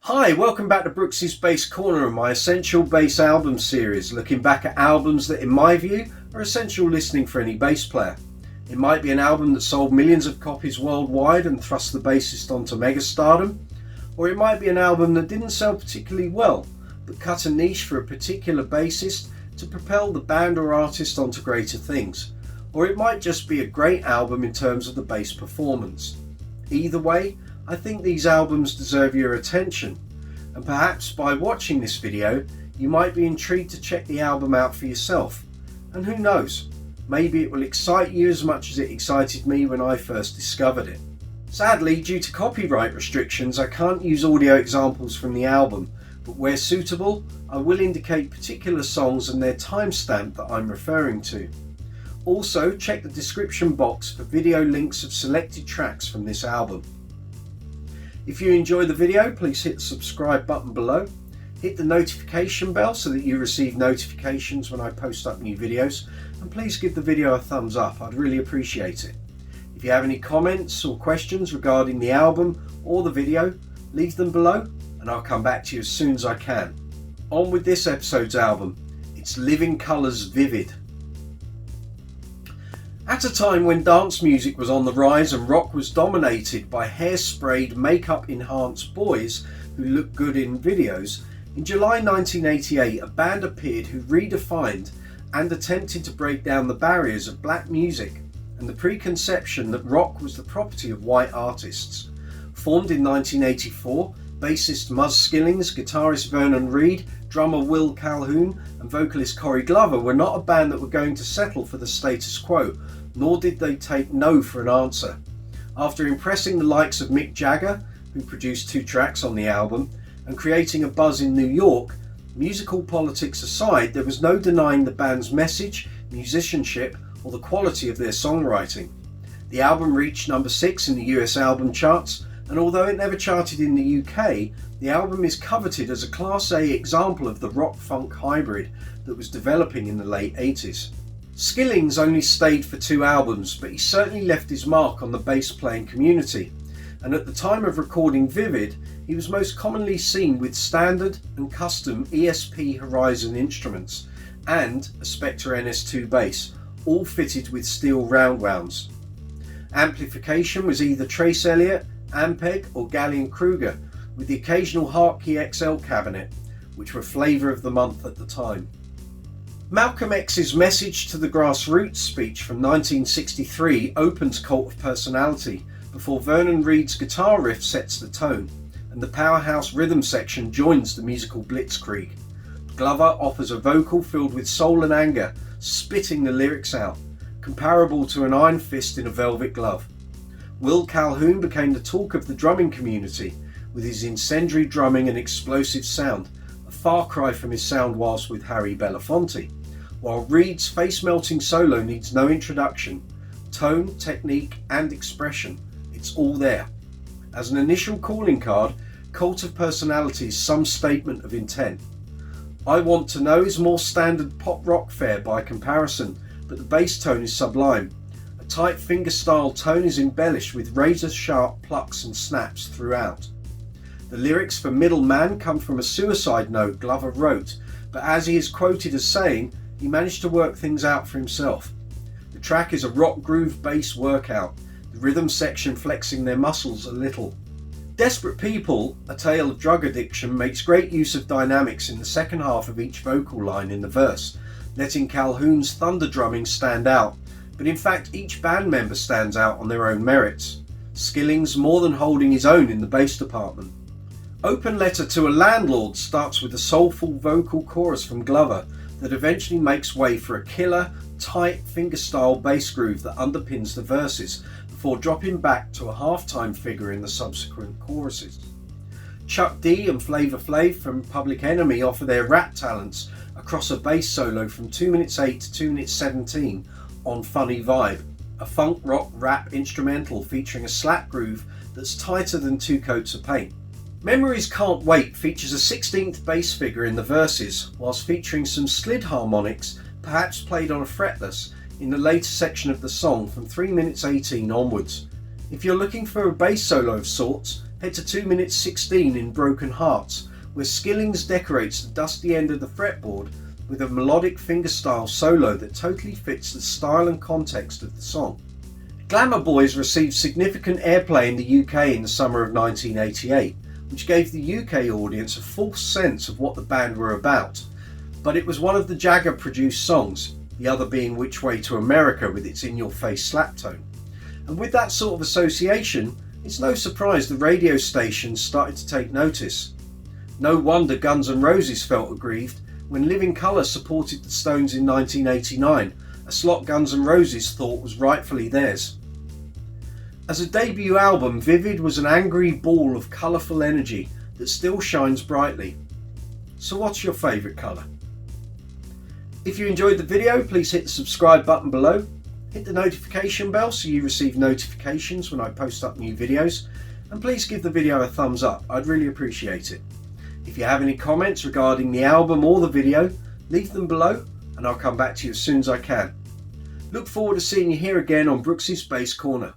Hi, welcome back to Brooksy's Bass Corner and my Essential Bass Album series, looking back at albums that in my view are essential listening for any bass player. It might be an album that sold millions of copies worldwide and thrust the bassist onto megastardom, or it might be an album that didn't sell particularly well, but cut a niche for a particular bassist to propel the band or artist onto greater things. Or it might just be a great album in terms of the bass performance. Either way, I think these albums deserve your attention, and perhaps by watching this video you might be intrigued to check the album out for yourself, and who knows, maybe it will excite you as much as it excited me when I first discovered it. Sadly, due to copyright restrictions, I can't use audio examples from the album, but where suitable I will indicate particular songs and their timestamp that I'm referring to. Also, check the description box for video links of selected tracks from this album. If you enjoy the video, please hit the subscribe button below, hit the notification bell so that you receive notifications when I post up new videos, and please give the video a thumbs up, I'd really appreciate it. If you have any comments or questions regarding the album or the video, leave them below and I'll come back to you as soon as I can. On with this episode's album, it's Living Colour's Vivid. At a time when dance music was on the rise and rock was dominated by hair-sprayed, makeup-enhanced boys who looked good in videos, in July 1988 a band appeared who redefined and attempted to break down the barriers of black music and the preconception that rock was the property of white artists. Formed in 1984, bassist Muzz Skillings, guitarist Vernon Reid, drummer Will Calhoun and vocalist Corey Glover were not a band that were going to settle for the status quo, nor did they take no for an answer. After impressing the likes of Mick Jagger, who produced 2 tracks on the album, and creating a buzz in New York, musical politics aside, there was no denying the band's message, musicianship or the quality of their songwriting. The album reached number 6 in the US album charts, and although it never charted in the UK, the album is coveted as a Class A example of the rock-funk hybrid that was developing in the late 80s. Skillings only stayed for 2 albums, but he certainly left his mark on the bass playing community, and at the time of recording Vivid, he was most commonly seen with standard and custom ESP Horizon instruments and a Spectre NS2 bass, all fitted with steel round wounds. Amplification was either Trace Elliott, Ampeg or Gallien-Kruger, with the occasional Hartke XL cabinet, which were flavour of the month at the time. Malcolm X's Message to the Grassroots speech from 1963 opens Cult of Personality before Vernon Reid's guitar riff sets the tone, and the powerhouse rhythm section joins the musical blitzkrieg. Glover offers a vocal filled with soul and anger, spitting the lyrics out, comparable to an iron fist in a velvet glove. Will Calhoun became the talk of the drumming community, with his incendiary drumming and explosive sound, a far cry from his sound whilst with Harry Belafonte, while Reid's face-melting solo needs no introduction. Tone, technique and expression, it's all there. As an initial calling card, Cult of Personality is some statement of intent. I Want to Know is more standard pop rock fare by comparison, but the bass tone is sublime. A tight fingerstyle tone is embellished with razor-sharp plucks and snaps throughout. The lyrics for Middle Man come from a suicide note Glover wrote, but as he is quoted as saying, he managed to work things out for himself. The track is a rock groove bass workout, the rhythm section flexing their muscles a little. Desperate People, A Tale of Drug Addiction makes great use of dynamics in the second half of each vocal line in the verse, letting Calhoun's thunder drumming stand out, but in fact each band member stands out on their own merits. Skillings more than holding his own in the bass department. Open Letter to a Landlord starts with a soulful vocal chorus from Glover that eventually makes way for a killer, tight fingerstyle bass groove that underpins the verses before dropping back to a halftime figure in the subsequent choruses. Chuck D and Flavor Flav from Public Enemy offer their rap talents across a bass solo from 2 minutes 8 to 2 minutes 17 on Funny Vibe, a funk rock rap instrumental featuring a slap groove that's tighter than 2 coats of paint. Memories Can't Wait features a 16th bass figure in the verses, whilst featuring some slid harmonics, perhaps played on a fretless, in the later section of the song from 3 minutes 18 onwards. If you're looking for a bass solo of sorts, head to 2 minutes 16 in Broken Hearts, where Skillings decorates the dusty end of the fretboard with a melodic fingerstyle solo that totally fits the style and context of the song. Glamour Boys received significant airplay in the UK in the summer of 1988, which gave the UK audience a false sense of what the band were about, but it was one of the Jagger produced songs, the other being Which Way to America with its in-your-face slap tone. And with that sort of association, it's no surprise the radio stations started to take notice. No wonder Guns N' Roses felt aggrieved when Living Colour supported the Stones in 1989, a slot Guns N' Roses thought was rightfully theirs. As a debut album, Vivid was an angry ball of colourful energy that still shines brightly. So what's your favourite colour? If you enjoyed the video, please hit the subscribe button below, hit the notification bell so you receive notifications when I post up new videos, and please give the video a thumbs up, I'd really appreciate it. If you have any comments regarding the album or the video, leave them below and I'll come back to you as soon as I can. Look forward to seeing you here again on Brooksy's Bass Corner.